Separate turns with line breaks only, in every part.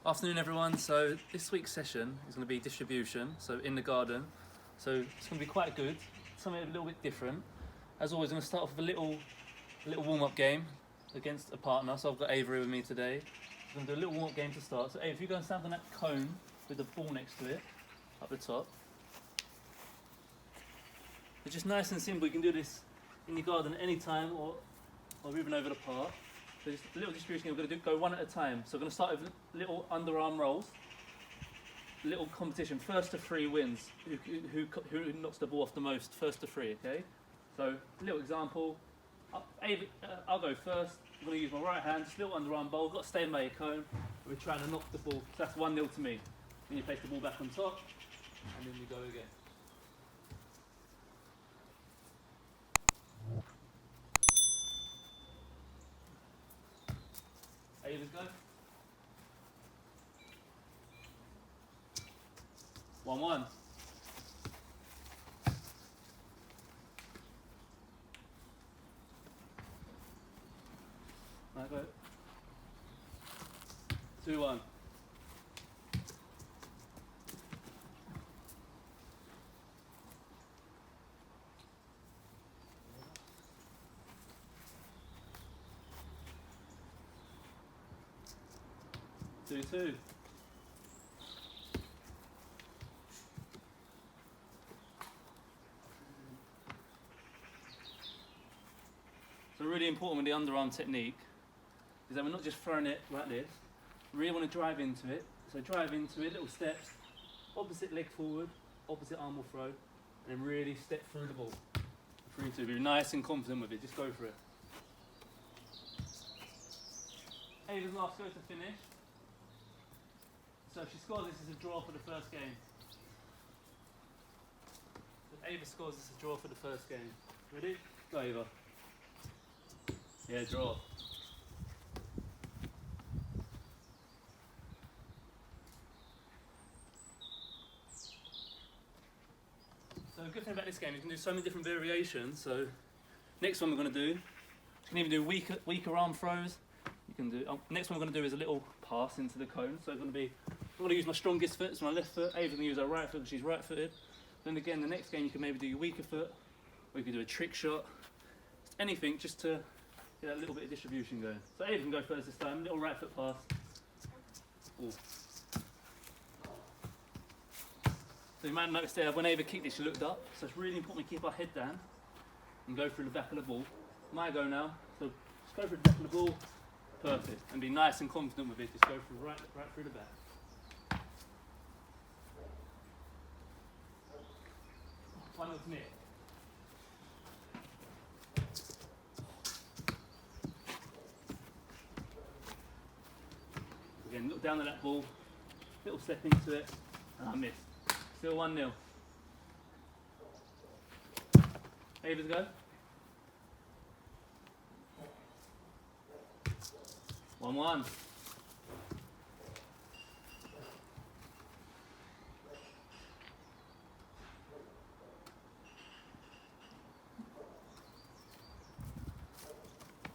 Afternoon everyone, so this week's session is going to be distribution, so in the garden. So it's going to be quite good, something a little bit different. As always, I'm going to start off with a little warm-up game against a partner, so I've got Avery with me today. I'm going to do a little warm-up game to start. So Avery, if you go and stand on that cone with the ball next to it, up the top. It's just nice and simple, you can do this in your garden any time or even over the park. So just a little distribution, we're going to go one at a time. So we're going to start with little underarm rolls. Little competition, first to three wins. Who knocks the ball off the most, first to three, okay? So, little example. I'll go first. I'm going to use my right hand, just little underarm bowl. Got to stay in my cone. We're trying to knock the ball. So that's 1-0 to me. Then you place the ball back on top, and then you go again. Ava's go. 1-1. Right, go. 2-1. 2-2. So really important with the underarm technique is that we're not just throwing it like this. We really want to drive into it. So drive into it, little steps, opposite leg forward, opposite arm will throw, and then really step through the ball. 3-2, be nice and confident with it, just go for it. Ava's last go to finish. So if she scores, this is a draw for the first game. If Ava scores, this is a draw for the first game. Ready? Go, Ava. Yeah, draw. So the good thing about this game is you can do so many different variations. So next one we're going to do, you can even do weaker arm throws. You can do. Next one we're going to do is a little pass into the cone. So I'm going to use my strongest foot, it's my left foot. Ava's going to use her right foot because she's right-footed. Then again, the next game you can maybe do your weaker foot, or you can do a trick shot. Just anything just to get that little bit of distribution going. So Ava can go first this time. Little right foot pass. Ooh. So you might notice there, when Ava kicked it, she looked up. So it's really important we keep our head down and go through the back of the ball. My go now. So just go through the back of the ball. Perfect. And be nice and confident with it. Just go through right through the back. Final to me. Again, look down at that ball. Little step into it. And I missed. Still 1-0. Ava's go. 1-1.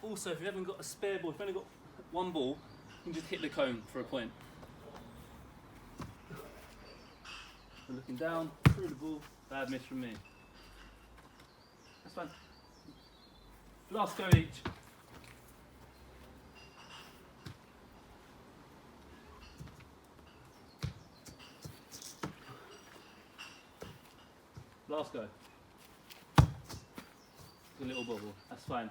Also, if you haven't got a spare ball, if you've only got one ball, you can just hit the cone for a point. So looking down, through the ball, bad miss from me. That's fine. Last go each. Last go. A little bubble, that's fine.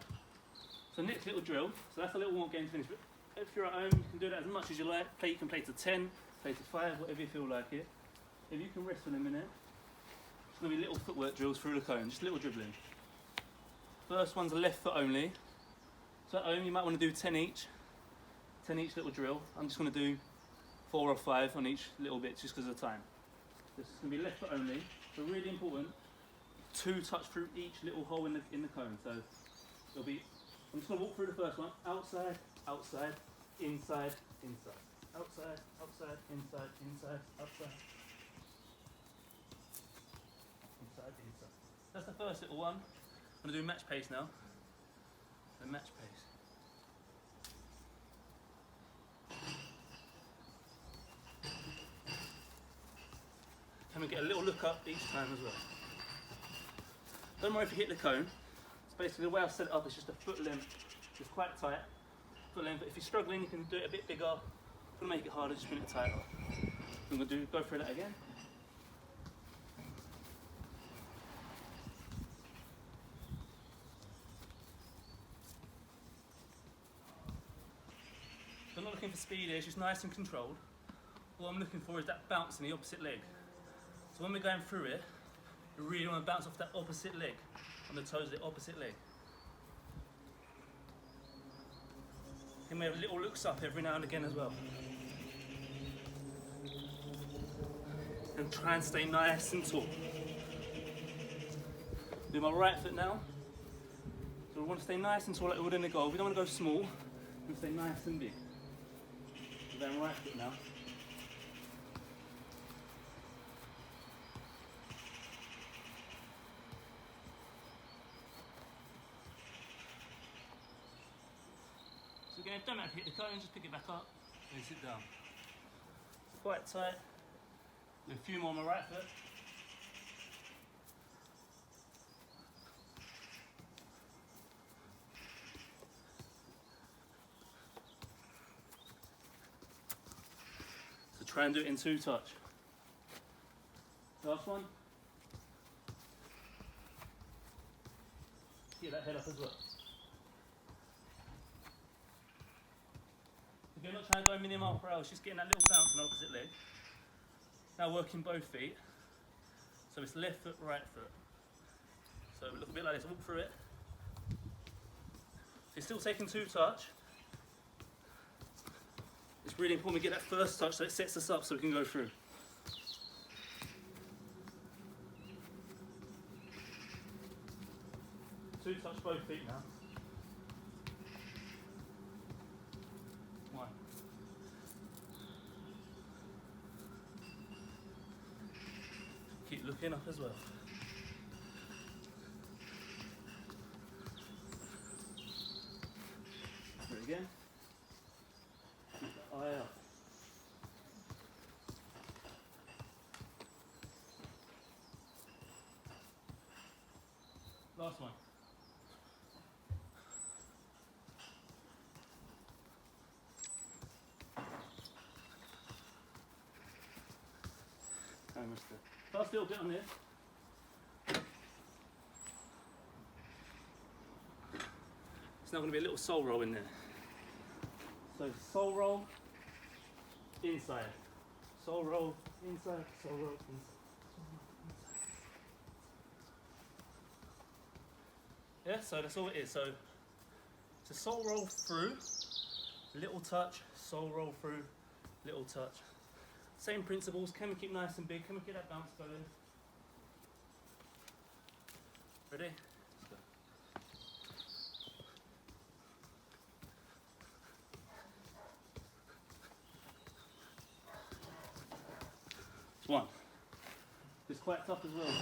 So next little drill, so that's a little warm game to finish. But if you're at home, you can do that as much as you like. You can play to 10, play to 5, whatever you feel like it. If you can rest for a minute, it's going to be little footwork drills through the cone, just little dribbling. First one's a left foot only. So at home you might want to do 10 each. 10 each little drill. I'm just going to do 4 or 5 on each little bit just because of time. This is going to be left foot only. So really important, 2 touch through each little hole in the cone. So it'll be, I'm just going to walk through the first one. Outside, outside, inside, inside. Outside, outside, inside, inside, outside. Inside, inside. That's the first little one. I'm going to do match pace now. So match pace. get a little look up each time as well. Don't worry if you hit the cone. So basically the way I've set it up is just a foot length. It's quite tight, foot length. But if you're struggling, you can do it a bit bigger. If you want to make it harder, just bring it tighter. I'm going to go through that again. So I'm not looking for speed here, it's just nice and controlled. What I'm looking for is that bounce in the opposite leg. So when we're going through it, you really want to bounce off that opposite leg, on the toes of the opposite leg. You may have little looks up every now and again as well. And try and stay nice and tall. Do my right foot now. So we want to stay nice and tall like we would in the goal. We don't want to go small, we want to stay nice and big. So then right foot now. So again, don't matter if you hit the cone, just pick it back up and sit down. It's quite tight. Do a few more on my right foot. So try and do it in 2 touch. Last one. Get that head up as well. Again, not trying to go mini mile per hour, it's just getting that little bounce on the opposite leg. Now working both feet. So it's left foot, right foot. So we look a bit like this, walk through it. So you're still taking 2 touch. It's really important we get that first touch so it sets us up so we can go through. Two touch both feet now. 1. Keep looking up as well. Through again. Keep the eye up. Last one. Last little bit on this. It's now going to be a little sole roll in there. So sole roll, inside. Sole roll, inside, sole roll, inside. Yeah, so that's all it is. So it's a sole roll through, little touch, sole roll through, little touch. Same principles, can we keep nice and big? Can we get that bounce going? Ready? Let's go. It's 1. It's quite tough as well.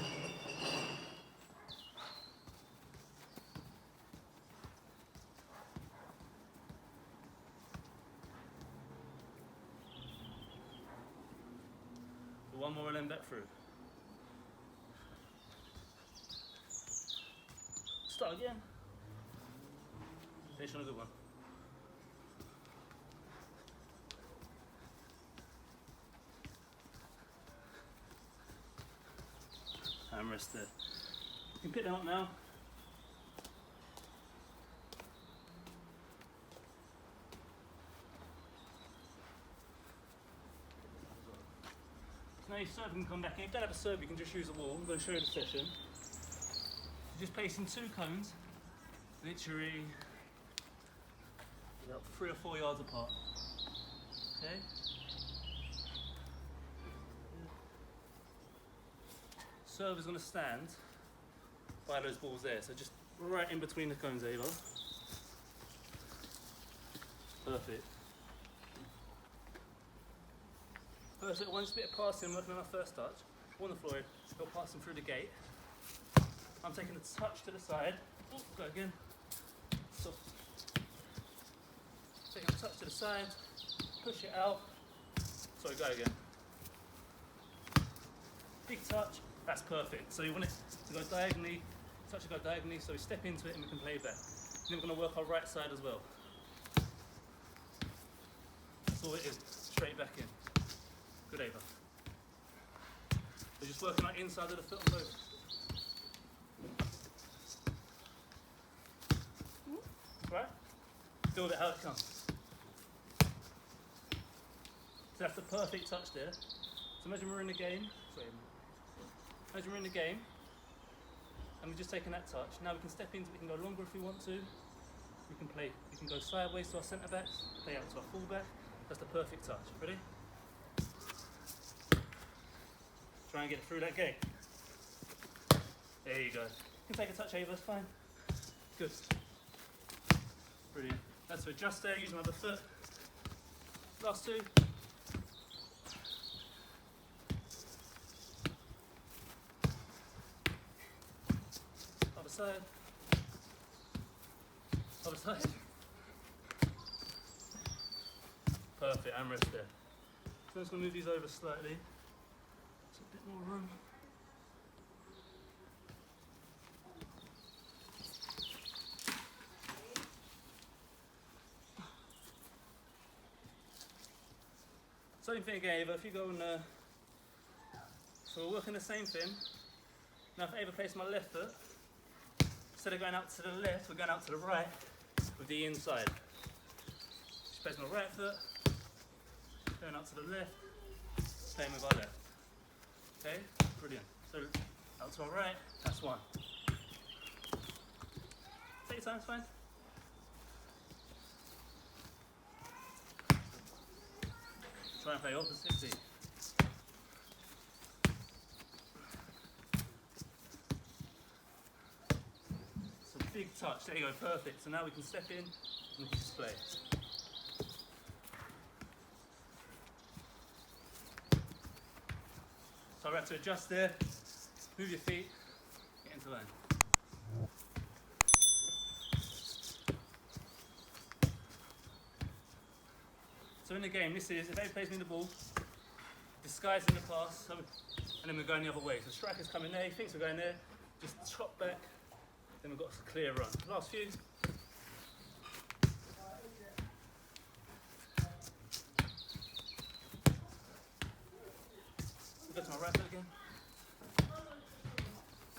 One more and then back through. Start again. Finish on a good one. And rest there. You can pick them up now. Now your serve can come back in. If you don't have a serve, you can just use a wall. I'm going to show you the session. You're just placing 2 cones, literally about 3 or 4 yards apart. Okay? Serve is going to stand by those balls there, so just right in between the cones there, you go. Perfect. First little one, just a bit of passing, working on our first touch. On the floor, go passing through the gate. I'm taking a touch to the side. Oh, go again. So, taking a touch to the side, push it out. Sorry, go again. big touch, that's perfect. So you want it to go diagonally, touch to go diagonally, so we step into it and we can play back. Then we're going to work our right side as well. That's all it is, straight back in. Good, Ava. So just working our inside of the foot on both. Right? Feel it how it comes. So that's the perfect touch there. So imagine we're in the game. Imagine we're in the game and we've just taken that touch. Now we can step into it, we can go longer if we want to. We can play, we can go sideways to our centre backs, play out to our full back. That's the perfect touch. Ready? Try and get through that gate. There you go. You can take a touch, Ava, it's fine. Good. Brilliant. That's to adjust there, use my other foot. Last two. Other side. Other side. Perfect, and rest there. So I'm just going to move these over slightly. It's a bit more room. Same thing again, Ava, if you go on, so we're working the same thing. Now if I Ava place my left foot, instead of going out to the left, we're going out to the right with the inside. Just place my right foot, going out to the left, same with our left. Okay, brilliant. So out to our right, that's one. Take your time, it's fine. Try and play opposite, see. So big touch, there you go, perfect. So now we can step in and we can just play. So I have to adjust there, move your feet, get into line. So in the game, this is, if they plays me the ball, disguise in the pass, so, and then we're going the other way. So striker's coming there, he thinks we're going there, just chop back, then we've got a clear run. Last few. Go to my right foot again.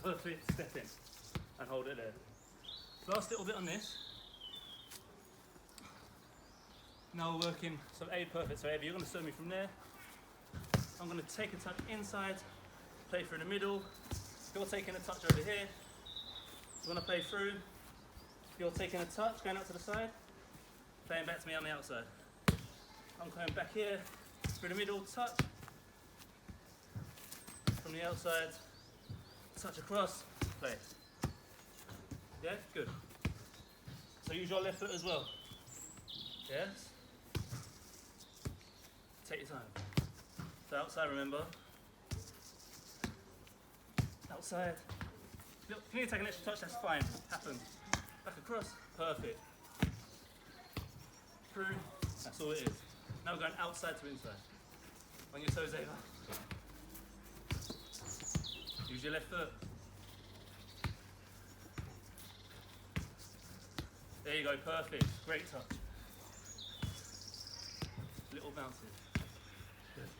Perfect, step in and hold it there. Last little bit on this. Now we're working, so A, perfect, so Ava, you're going to serve me from there. I'm going to take a touch inside, play through the middle. You're taking a touch over here. You're going to play through. You're taking a touch, going out to the side, playing back to me on the outside. I'm coming back here, through the middle, touch. From the outside, touch across, play. Yeah, good. So use your left foot as well. Yes? Take your time. So outside, remember. Outside. Look, if you need to take an extra touch, that's fine. Happens. Back across, perfect. Through, that's all it is. Now we're going outside to inside. On your toes, Ava. Use your left foot. There you go, perfect. Great touch. Little bounces. Good.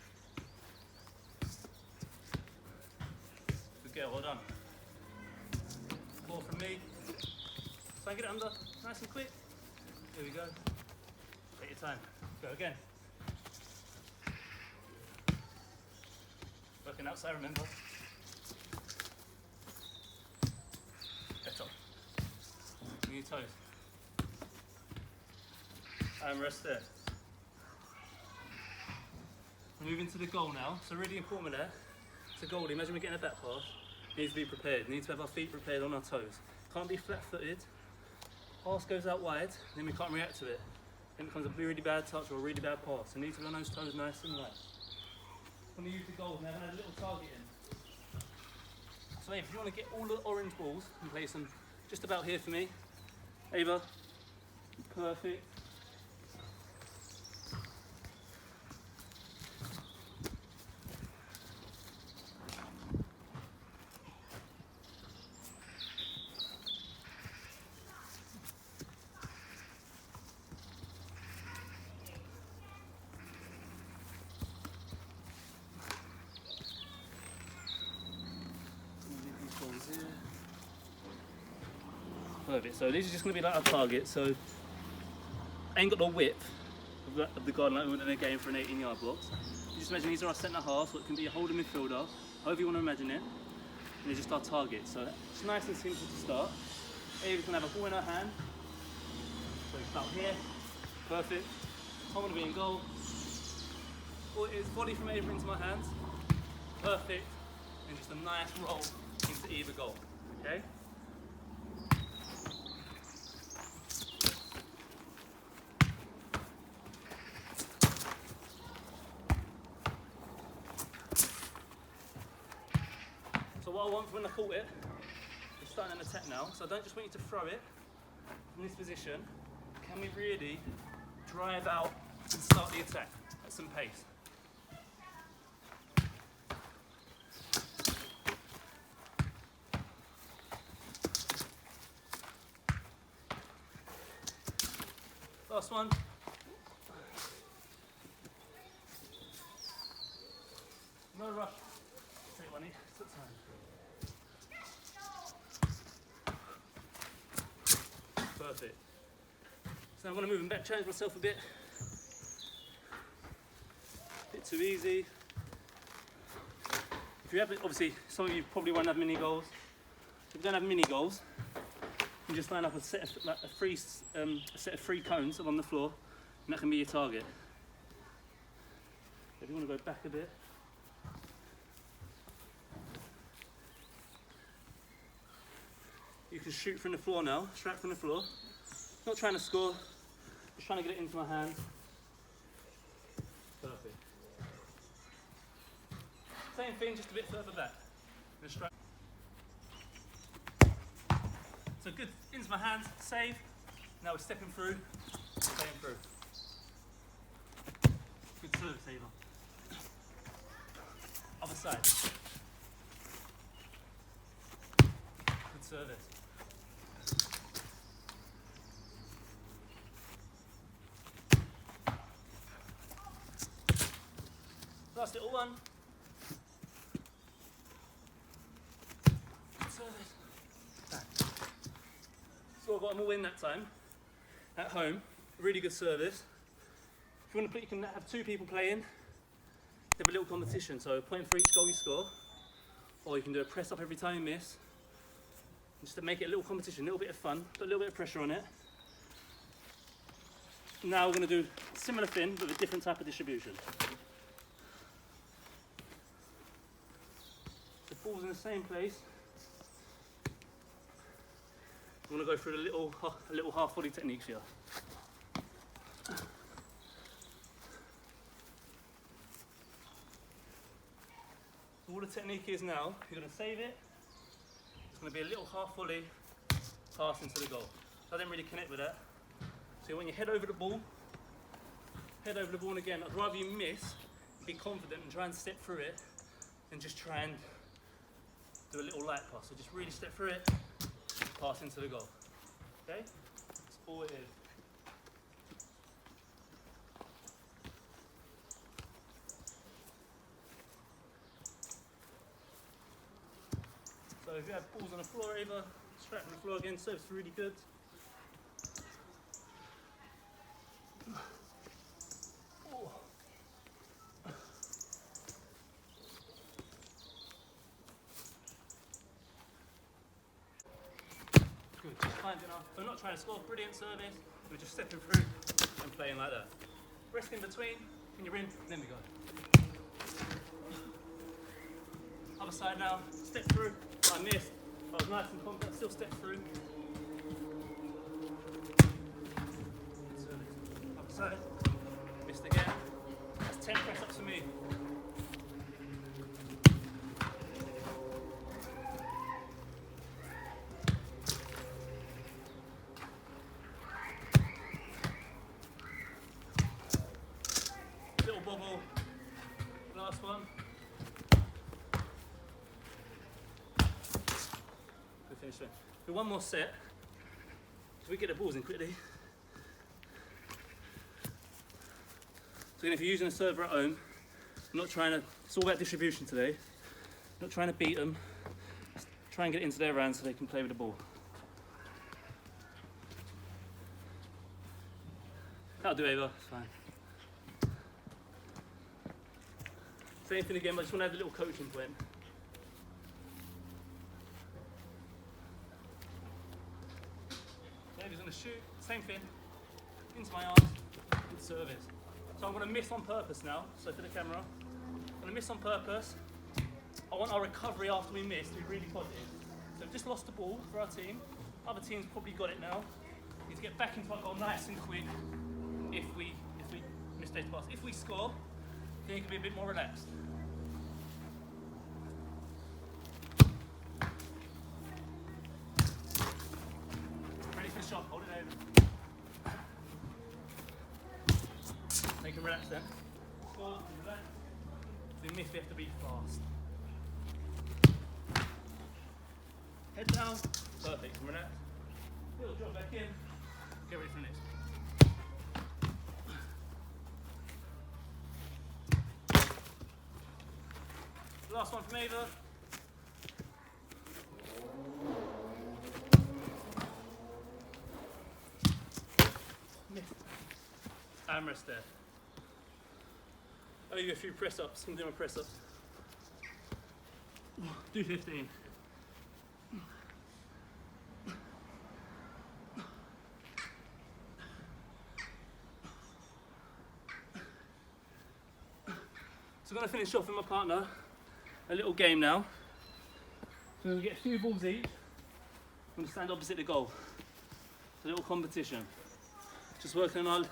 Good girl, well done. Ball from me. Try and get it under, nice and quick. Here we go. Take your time. Go again. Working outside, remember. Get up. Knee toes. And rest there. We're moving to the goal now. So really important there. It's a goalie. Imagine we're getting a back pass. Needs to be prepared. Needs to have our feet prepared on our toes. Can't be flat-footed. Pass goes out wide, then we can't react to it. Then it becomes a really bad touch or a really bad pass. So needs to be on those toes nice and light. I'm going to use the goal now. I'm going to add a little target in. So if you want to get all the orange balls and place them just about here for me. Ava. Perfect. Perfect. So this is just going to be like our target. So I ain't got the width of the garden like when they're going for an 18-yard box. You just imagine these are our centre half, so it can be a holding midfielder, however you want to imagine it. And it's just our target. So it's nice and simple to start. Here we can have a ball in our hand. So we start here. Perfect. I want to be in goal. All it is, body from Ava into my hands. Perfect. And just a nice roll into either goal. Okay? So what I want when I caught it, we're starting an attack now, so I don't just want you to throw it from this position. Can we really drive out and start the attack at some pace? Last one. No rush. Take one here. Sit time. Perfect. So I'm going to move them back, change myself a bit. Bit too easy. If you have it, obviously, some of you probably won't have mini goals. If you don't have mini goals, you just line up a set of like a set of three cones along the floor, and that can be your target. If you want to go back a bit. You can shoot from the floor now, straight from the floor. Not trying to score, just trying to get it into my hand. Perfect. Same thing, just a bit further back. So good, into my hands, save. Now we're stepping through, staying through. Good serve, Eva. Other side. Good service. Last little one. Good service. So I got them all in that time. At home, really good service. If you want to play, you can have two people playing. Have a little competition. So a point for each goal you score, or you can do a press up every time you miss. Just to make it a little competition, a little bit of fun, put a little bit of pressure on it. Now we're going to do a similar thing with a different type of distribution. The ball's in the same place. I'm going to go through a little half volley techniques here. So all the technique is now, you're going to save it. It's going to be a little half volley pass into the goal. So I didn't really connect with that. So when you head over the ball, and again, I'd rather you miss, be confident and try and step through it, than just try and do a little light pass. So just really step through it, pass into the goal. Okay? That's all it is. So if you have balls on the floor either, straight from the floor again, serve's really good. Good, just finding our, we're not trying to score, brilliant service, we're just stepping through and playing like that. Rest in between, when you're in, then we go. Other side now, step through, I missed, I was nice and confident, still step through. Good service. Other side, missed again, that's 10 press ups for me. Bobble, last one. Good finish there. Do one more set. So we get the balls in quickly. So again, if you're using a server at home, I'm not trying to, it's all about distribution today. Not trying to beat them. Just try and get it into their hands so they can play with the ball. That'll do, Ava, it's fine. Same thing again, but I just want to add a little coaching point. Ava's going to shoot, same thing, into my arms, into service. So I'm going to miss on purpose now, so for the camera, I'm going to miss on purpose. I want our recovery after we miss to be really positive. So we've just lost the ball for our team. Other teams probably got it now. We need to get back into our goal nice and quick if we mistake the pass. If we score, then you can be a bit more relaxed. Ready for the shot, hold it over. Make him relax then. Score, relax. If we miss, we have to be fast. Head down, perfect, relax. Little drop back in, get ready for the next. Last one from Ava. M.R.F.A there. I'll give you a few press ups. I'm doing my press ups. Do 15. So I'm going to finish off with my partner. A little game now. So we're going to get a few balls each. I'm going to stand opposite the goal. It's a little competition. Just working on our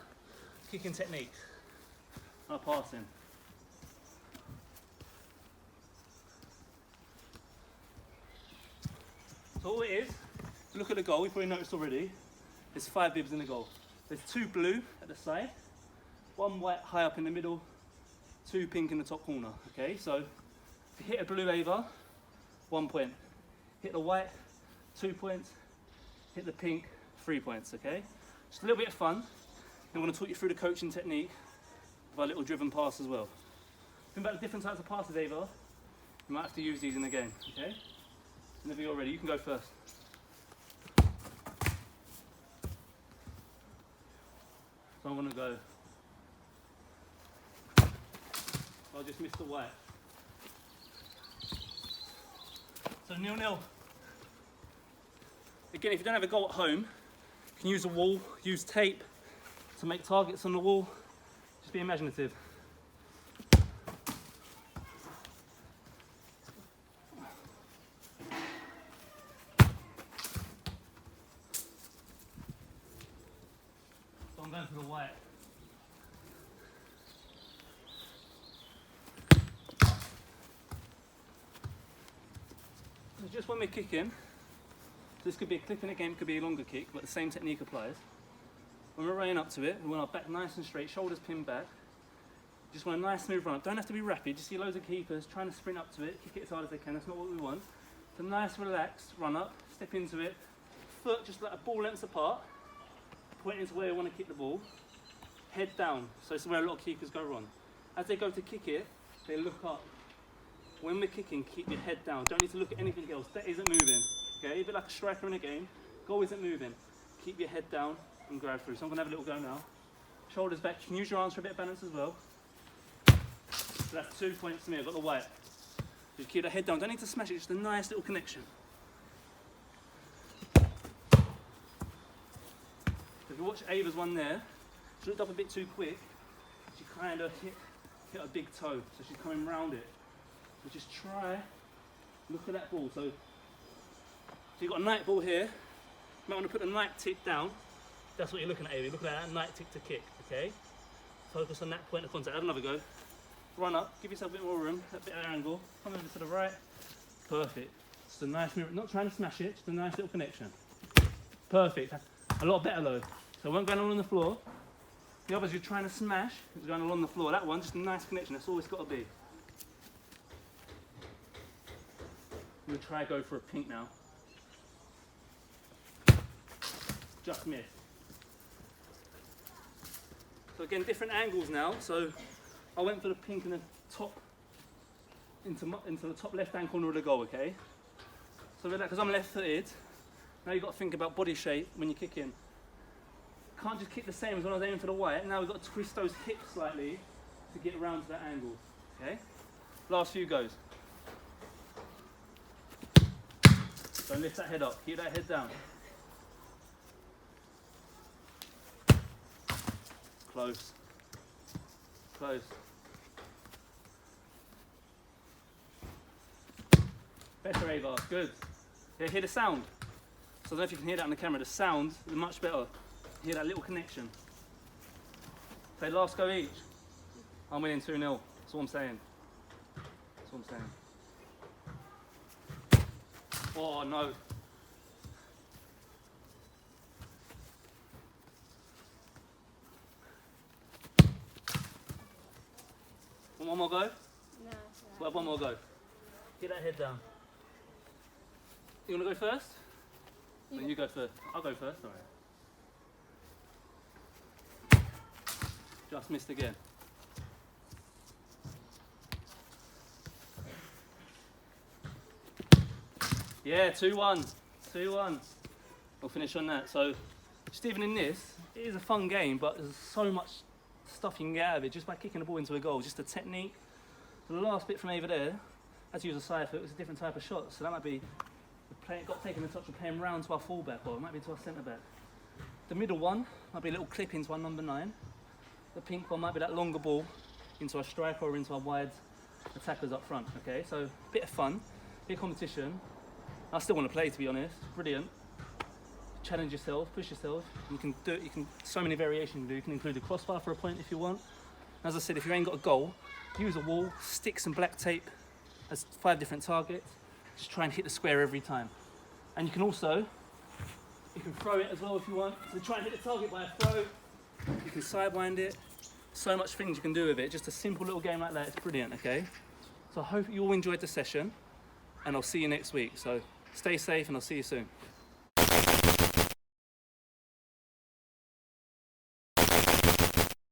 kicking technique, our passing. So all it is, look at the goal, you've probably noticed already, there's 5 bibs in the goal. There's 2 blue at the side, 1 white high up in the middle, 2 pink in the top corner, okay? So if you hit a blue Ava, 1 point. Hit the white, 2 points. Hit the pink, 3 points, okay? Just a little bit of fun. I'm going to talk you through the coaching technique of our little driven pass as well. Think about the different types of passes, Ava. You might have to use these in the game, okay? Whenever you're ready, you can go first. So I'm going to go. I'll just miss the white. So 0-0. Again, if you don't have a goal at home, you can use a wall, use tape to make targets on the wall. Just be imaginative. So I'm going for the white. So just when we're kicking, this could be a clip in a game, could be a longer kick, but the same technique applies. When we're running up to it, we want our back nice and straight, shoulders pinned back. Just want a nice smooth run up. Don't have to be rapid. You see loads of keepers trying to sprint up to it, kick it as hard as they can. That's not what we want. It's a nice relaxed run up, step into it, foot just like a ball length apart, pointing to where we want to kick the ball. Head down, so this is where a lot of keepers go wrong. As they go to kick it, they look up. When we're kicking, keep your head down. Don't need to look at anything else. That isn't moving. Okay, a bit like a striker in a game. Goal isn't moving. Keep your head down and grab through. So I'm going to have a little go now. Shoulders back. You can use your arms for a bit of balance as well. So that's 2 points to me. I've got the white. Just keep the head down. Don't need to smash it. Just a nice little connection. If you watch Ava's one there, she looked up a bit too quick. She kind of hit a big toe. So she's coming round it. So just try, look at that ball. So you've got a night ball here. You might want to put the night tick down. That's what you're looking at, Ava. Look at that night tick to kick, okay? Focus on that point of contact. Have another go. Run up, give yourself a bit more room, a bit of angle. Come over to the right. Perfect. Just a nice movement. Not trying to smash it, just a nice little connection. Perfect. A lot better though. So it won't go along the floor. The others you're trying to smash, it's going along the floor. That one, just a nice connection. That's all it's got to be. We'll try go for a pink now. Just missed. So again, different angles now. So I went for the pink in the top, into the top left-hand corner of the goal, okay? So because I'm left-footed, now you've got to think about body shape when you kick in. can't just kick the same as when I was aiming for the white. Now we've got to twist those hips slightly to get around to that angle. Okay? Last few goes. Don't lift that head up. Keep that head down. Close. Close. Better A-bar. Good. Yeah, hear the sound. So I don't know if you can hear that on the camera. The sound is much better. Hear that little connection. Okay, last go each. I'm winning 2-0. That's what I'm saying. That's what I'm saying. Oh no. One more go?
No.
We'll have one more go. Get that head down. You want to go first? You go first. I'll go first. All right. Just missed again. Yeah, 2-1. 2-1. We'll finish on that. So, just even in this, it is a fun game, but there's so much stuff you can get out of it just by kicking the ball into a goal. Just the technique. So the last bit from over there, I had to use a side foot. It's a different type of shot. So that might be taking the touch and playing round to our fullback, or it might be to our centre back. The middle one might be a little clip into our number 9. The pink one might be that longer ball into our striker or into our wide attackers up front. Okay, so a bit of fun, bit of competition. I still want to play, to be honest. Brilliant. Challenge yourself, push yourself. You can do it. So many variations you can do. You can include a crossbar for a point if you want. As I said, if you ain't got a goal, use a wall, stick some black tape as 5 different targets. Just try and hit the square every time. And you can also, you can throw it as well if you want. So try and hit the target by a throw. You can sidewind it. So much things you can do with it. Just a simple little game like that. It's brilliant. Okay. So I hope you all enjoyed the session, and I'll see you next week. So stay safe, and I'll see you soon.